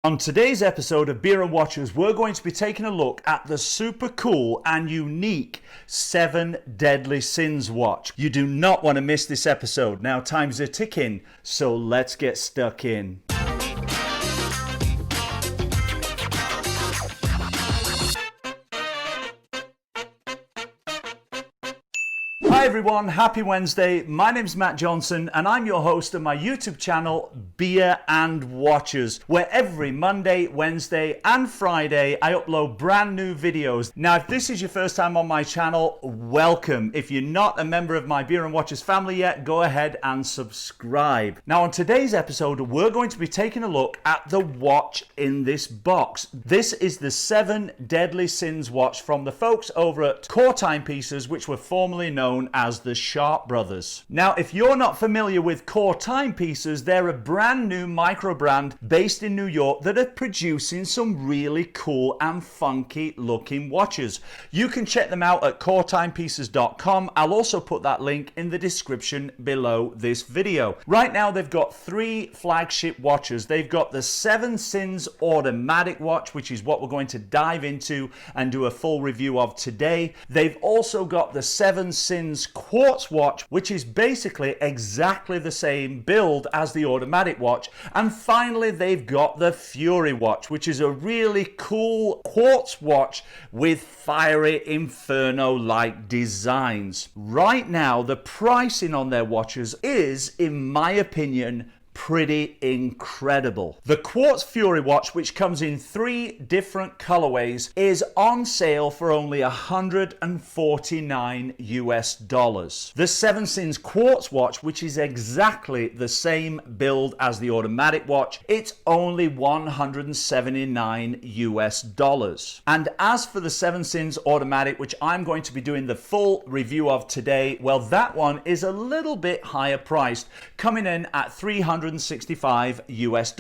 On today's episode of Beer and Watches, we're going to be taking a look at the super cool and unique 7 Deadly Sins watch. You do not want to miss this episode. Now time's a ticking, so let's get stuck in. Hi everyone, happy Wednesday. My name's Matt Johnson and I'm your host of my YouTube channel, Beer and Watches, where every Monday, Wednesday and Friday I upload brand new videos. Now if this is your first time on my channel, welcome. If you're not a member of my Beer and Watches family yet, go ahead and subscribe. Now on today's episode, we're going to be taking a look at the watch in this box. This is the 7 Deadly Sins watch from the folks over at Core Timepieces, which were formerly known as the Sharp Brothers. Now, if you're not familiar with Core Timepieces, they're a brand new micro brand based in New York that are producing some really cool and funky looking watches. You can check them out at coretimepieces.com. I'll also put that link in the description below this video. Right now, they've got 3 flagship watches. They've got the 7 Sins automatic watch, which is what we're going to dive into and do a full review of today. They've also got the 7 Sins quartz watch, which is basically exactly the same build as the automatic watch. And finally, they've got the Fury watch, which is a really cool quartz watch with fiery inferno-like designs. Right now, the pricing on their watches is, in my opinion, pretty incredible. The Quartz Fury watch, which comes in 3 different colorways, is on sale for only $149 US. The 7 Sins Quartz watch, which is exactly the same build as the automatic watch, it's only $179 US. And as for the 7 Sins automatic, which I'm going to be doing the full review of today, well, that one is a little bit higher priced, coming in at $365 US.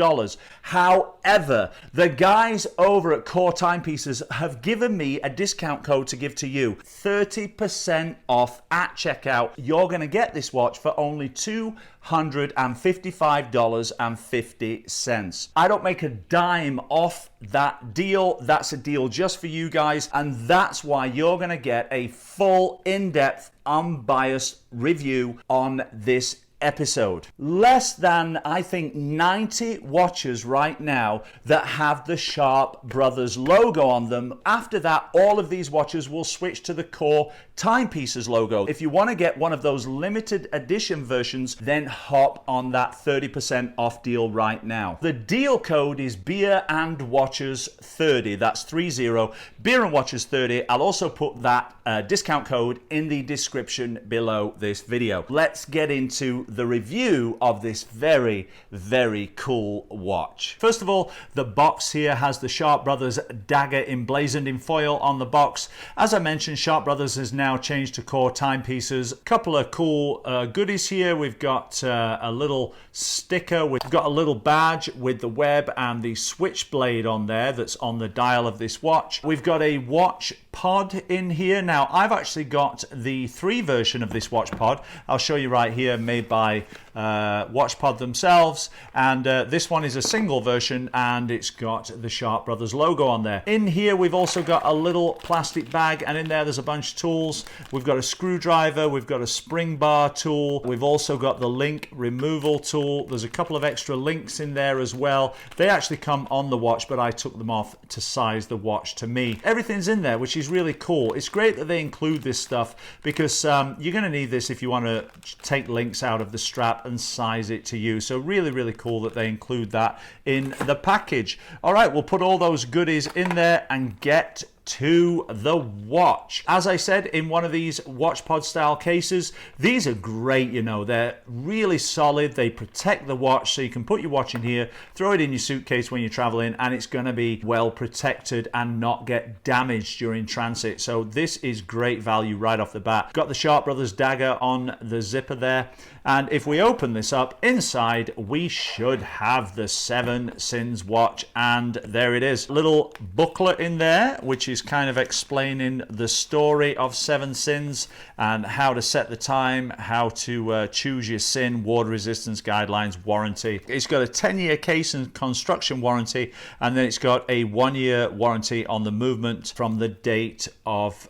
However, the guys over at Core Timepieces have given me a discount code to give to you, 30% off at checkout. You're going to get this watch for only $255.50. I don't make a dime off that deal. That's a deal just for you guys, and that's why you're going to get a full, in-depth, unbiased review on this episode. Less than, I think, 90 watches right now that have the Sharp Brothers logo on them. After that, all of these watches will switch to the Core Timepieces logo. If you want to get one of those limited edition versions, then hop on that 30% off deal right now. The deal code is Beer and Watches 30. That's 30, Beer and Watches 30. I'll also put that discount code in the description below this video. Let's get into the review of this very, very cool watch. First of all, the box here has the Sharp Brothers dagger emblazoned in foil on the box. As I mentioned, Sharp Brothers has now changed to Core Timepieces. A couple of cool goodies here. We've got a little sticker. We've got a little badge with the web and the switchblade on there that's on the dial of this watch. We've got a watch pod in here. Now, I've actually got the 3 version of this watch pod. I'll show you right here, made by WatchPod themselves, and this one is a single version and it's got the Sharp Brothers logo on there. In here we've also got a little plastic bag, and in there's a bunch of tools. We've got a screwdriver, we've got a spring bar tool, we've also got the link removal tool. There's a couple of extra links in there as well. They actually come on the watch, but I took them off to size the watch to me. Everything's in there, which is really cool. It's great that they include this stuff because you're going to need this if you want to take links out of the strap and size it to you. So really, really cool that they include that in the package. All right, we'll put all those goodies in there and get to the watch. As I said, in one of these WatchPod style cases, these are great, you know, they're really solid. They protect the watch, so you can put your watch in here, throw it in your suitcase when you're traveling, and it's going to be well protected and not get damaged during transit. So this is great value right off the bat. Got the Sharp Brothers dagger on the zipper there, And if we open this up, inside we should have the 7 Sins watch, and there it is. Little booklet in there, which is kind of explaining the story of 7 Sins and how to set the time, how to choose your sin, water resistance guidelines, warranty. It's got a 10-year case and construction warranty, and then it's got a 1-year warranty on the movement from the date of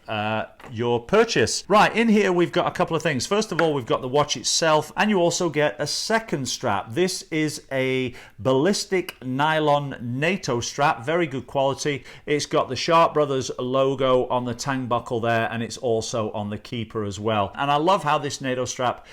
your purchase. Right, in here we've got a couple of things. First of all, we've got the watch itself, and you also get a second strap. This is a ballistic nylon NATO strap, very good quality. It's got the Sharp Brothers logo on the tang buckle there, and it's also on the keeper as well. And I love how this NATO strap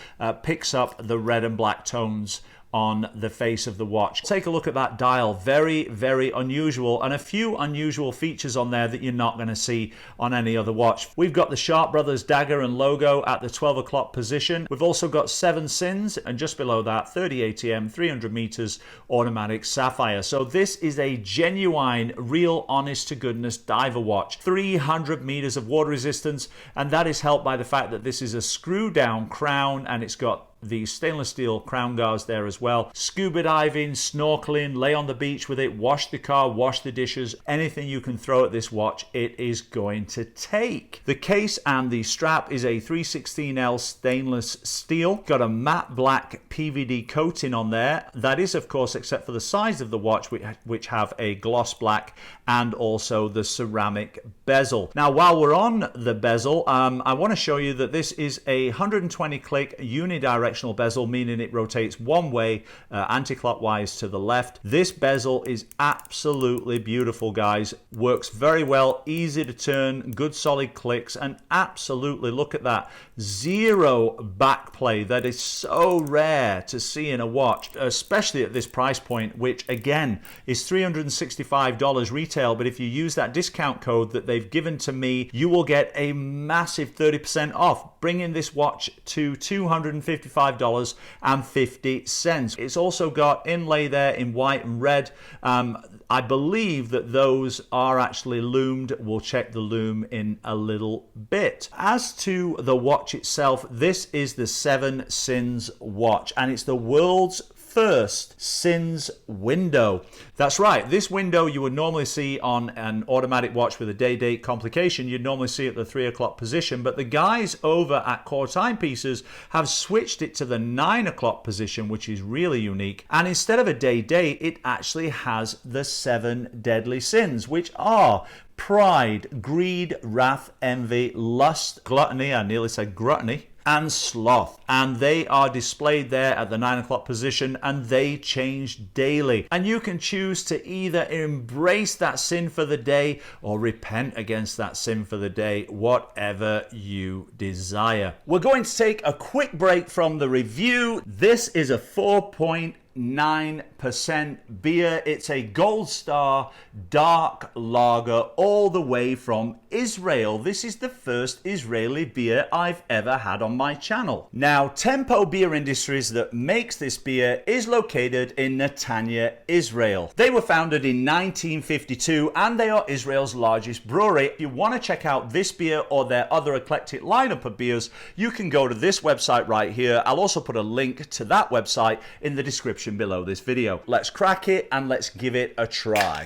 picks up the red and black tones on the face of the watch. Take a look at that dial. Very, very unusual, and a few unusual features on there that you're not going to see on any other watch. We've got the Sharp Brothers dagger and logo at the 12 o'clock position. We've also got 7 Sins, and just below that 30 ATM, 300 meters automatic sapphire. So this is a genuine, real, honest to goodness diver watch. 300 meters of water resistance, and that is helped by the fact that this is a screw down crown, and it's got the stainless steel crown guards there as well. Scuba diving, snorkeling, lay on the beach with it, wash the car, wash the dishes, anything you can throw at this watch, it is going to take. The case and the strap is a 316L stainless steel. Got a matte black PVD coating on there. That is, of course, except for the sides of the watch, which have a gloss black, and also the ceramic bezel. Now, while we're on the bezel, I want to show you that this is a 120 click unidirectional bezel, meaning it rotates one way, anti-clockwise to the left. This bezel is absolutely beautiful, guys. Works very well, easy to turn, good solid clicks, and absolutely, look at that, zero backplay. That is so rare to see in a watch, especially at this price point, which again is $365 retail. But if you use that discount code that they've given to me, you will get a massive 30% off, bringing this watch to $255.50. It's also got inlay there in white and red. I believe that those are actually lumed. We'll check the lume in a little bit. As to the watch itself, this is the 7 Sins watch, and it's the world's first Sins window. That's right, this window you would normally see on an automatic watch with a day-date complication. You'd normally see it at the 3 o'clock position, but the guys over at Core Timepieces have switched it to the 9 o'clock position, which is really unique. And instead of a day-date, it actually has the 7 deadly sins, which are pride, greed, wrath, envy, lust, gluttony, I nearly said gluttony, and sloth. And they are displayed there at the 9 o'clock position, and they change daily. And you can choose to either embrace that sin for the day or repent against that sin for the day, whatever you desire. We're going to take a quick break from the review. This is a 4.9% beer. It's a Gold Star dark lager all the way from Israel. This is the first Israeli beer I've ever had on my channel. Now, Tempo Beer Industries that makes this beer is located in Netanya, Israel. They were founded in 1952, and they are Israel's largest brewery. If you want to check out this beer or their other eclectic lineup of beers, you can go to this website right here. I'll also put a link to that website in the description below this video. Let's crack it and let's give it a try.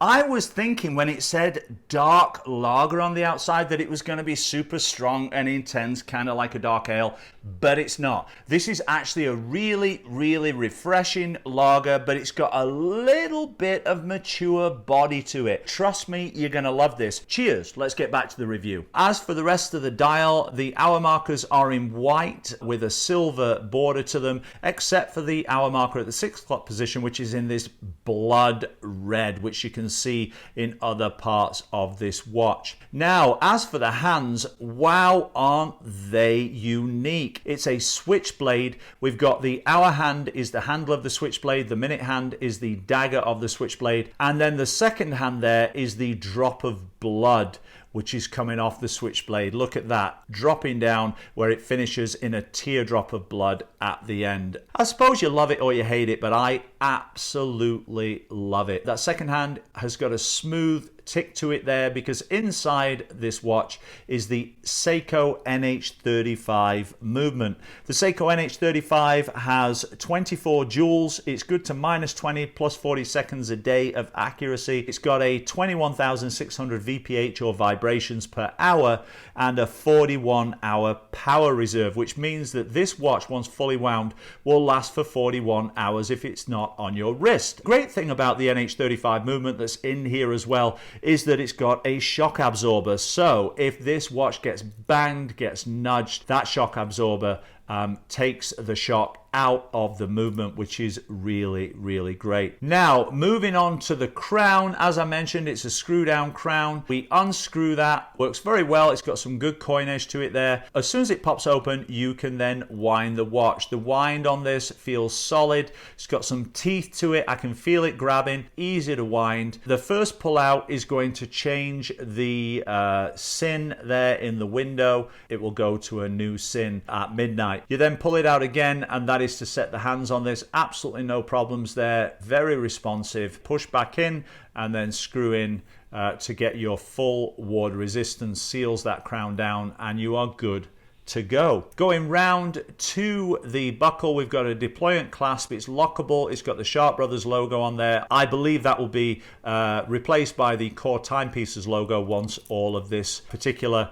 I was thinking when it said dark lager on the outside that it was going to be super strong and intense, kind of like a dark ale, but it's not. This is actually a really, really refreshing lager, but it's got a little bit of mature body to it. Trust me, you're going to love this. Cheers. Let's get back to the review. As for the rest of the dial, the hour markers are in white with a silver border to them, except for the hour marker at the 6 o'clock position, which is in this blood red, which you can see in other parts of this watch. Now, as for the hands, wow, aren't they unique? It's a switchblade. We've got the hour hand is the handle of the switchblade, the minute hand is the dagger of the switchblade, and then the second hand there is the drop of blood, which is coming off the switchblade. Look at that, dropping down where it finishes in a teardrop of blood at the end. I suppose you love it or you hate it, but I absolutely love it. That second hand has got a smooth tick to it there, because inside this watch is the Seiko NH35 movement. The Seiko NH35 has 24 joules. It's good to -20 plus 40 seconds a day of accuracy. It's got a 21,600 VPH or vibrations per hour and a 41-hour power reserve, which means that this watch, once fully wound, will last for 41 hours if it's not on your wrist. Great thing about the NH35 movement that's in here as well is that it's got a shock absorber. So if this watch gets banged, gets nudged, that shock absorber takes the shock out of the movement, which is really, really great. Now, moving on to the crown. As I mentioned, it's a screw down crown. We unscrew that. Works very well. It's got some good coinage to it there. As soon as it pops open, you can then wind the watch. The wind on this feels solid. It's got some teeth to it. I can feel it grabbing. Easy to wind. The first pull out is going to change the sin there in the window. It will go to a new sin at midnight. You then pull it out again, and that is to set the hands on this. Absolutely no problems there. Very responsive. Push back in and then screw in to get your full water resistance. Seals that crown down and you are good to go. Going round to the buckle, we've got a deployant clasp. It's lockable. It's got the Sharp Brothers logo on there. I believe that will be replaced by the Core Timepieces logo once all of this particular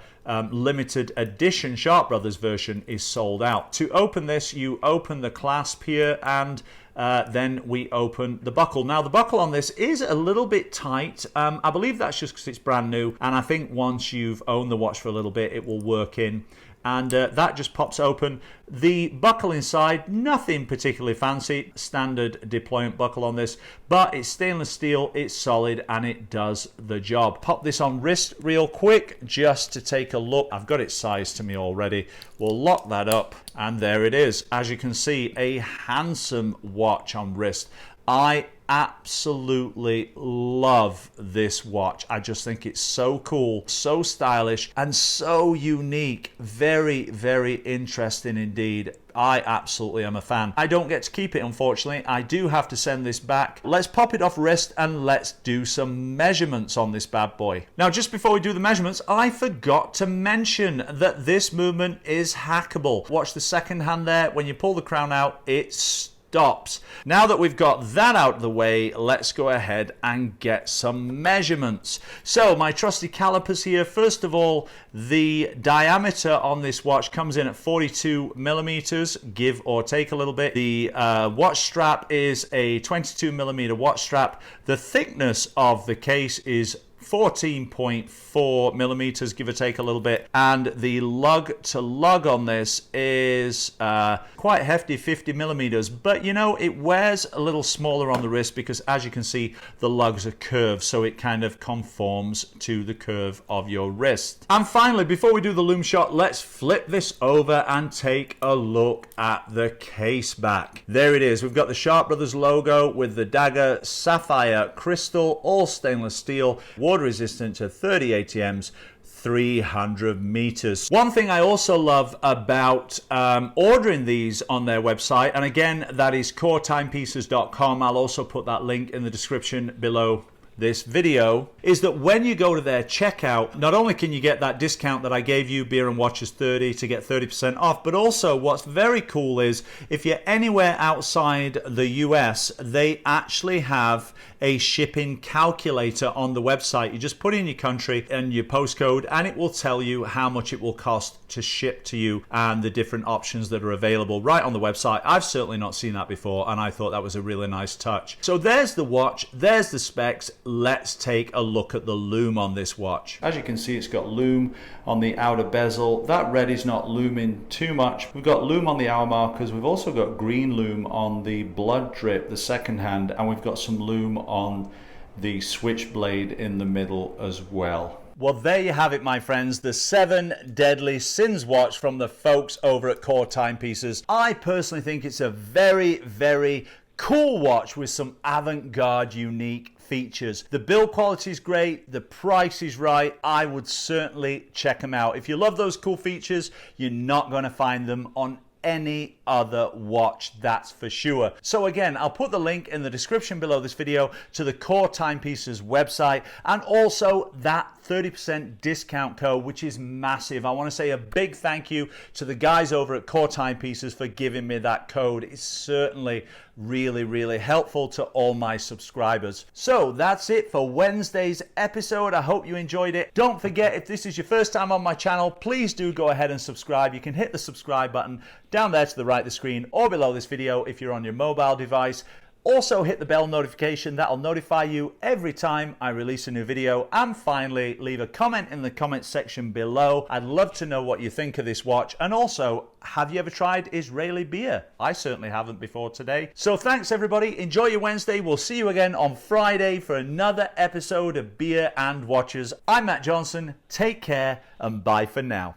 limited edition Sharp Brothers version is sold out. To open this, you open the clasp here, and then we open the buckle. Now, the buckle on this is a little bit tight. I believe that's just because it's brand new, and I think once you've owned the watch for a little bit, it will work in. And that just pops open. The buckle inside, nothing particularly fancy, standard deployant buckle on this, but it's stainless steel, it's solid, and it does the job. Pop this on wrist real quick just to take a look. I've got it sized to me already. We'll lock that up, and there it is. As you can see, a handsome watch on wrist. I absolutely love this watch. I just think it's so cool, so stylish, and so unique. Very, very interesting indeed. I absolutely am a fan. I don't get to keep it, unfortunately. I do have to send this back. Let's pop it off wrist and let's do some measurements on this bad boy. Now, just before we do the measurements, I forgot to mention that this movement is hackable. Watch the second hand there. When you pull the crown out, it's stops. Now that we've got that out of the way, let's go ahead and get some measurements. So my trusty calipers here. First of all, the diameter on this watch comes in at 42 millimeters, give or take a little bit. The watch strap is a 22 millimeter watch strap. The thickness of the case is 14.4 millimeters, give or take a little bit, and the lug to lug on this is quite hefty, 50 millimeters, but you know, it wears a little smaller on the wrist because, as you can see, the lugs are curved, so it kind of conforms to the curve of your wrist. And finally, before we do the Lume shot, let's flip this over and take a look at the case back. There it is. We've got the Sharp Brothers logo with the dagger, sapphire crystal, all stainless steel, water resistant to 30 ATMs, 300 meters. One thing I also love about ordering these on their website, and again, that is coretimepieces.com. I'll also put that link in the description below this video, is that when you go to their checkout, not only can you get that discount that I gave you, Beer and Watches 30, to get 30% off, but also what's very cool is if you're anywhere outside the US, they actually have a shipping calculator on the website. You just put in your country and your postcode, and it will tell you how much it will cost to ship to you and the different options that are available right on the website. I've certainly not seen that before, and I thought that was a really nice touch. So there's the watch, there's the specs. Let's take a look at the Lume on this watch. As you can see, it's got Lume on the outer bezel. That red is not luming too much. We've got Lume on the hour markers. We've also got green Lume on the blood drip, the second hand, and we've got some Lume on the switchblade in the middle as well. Well, there you have it, my friends, the 7 deadly sins watch from the folks over at Core Timepieces. I personally think it's a very, very cool watch with some avant-garde, unique features. The build quality is great, the price is right. I would certainly check them out. If you love those cool features, you're not going to find them on any other watch, that's for sure. So again, I'll put the link in the description below this video to the Core Timepieces website, and also that 30% discount code, which is massive. I want to say a big thank you to the guys over at Core Timepieces for giving me that code. It's certainly really helpful to all my subscribers. So that's it for Wednesday's episode. I hope you enjoyed it. Don't forget, if this is your first time on my channel, please do go ahead and subscribe. You can hit the subscribe button down there to the right of the screen or below this video if you're on your mobile device. Also hit the bell notification, that'll notify you every time I release a new video. And finally, leave a comment in the comment section below. I'd love to know what you think of this watch. And also, have you ever tried Israeli beer? I certainly haven't before today. So thanks everybody, enjoy your Wednesday. We'll see you again on Friday for another episode of Beer and Watches. I'm Matt Johnson, take care and bye for now.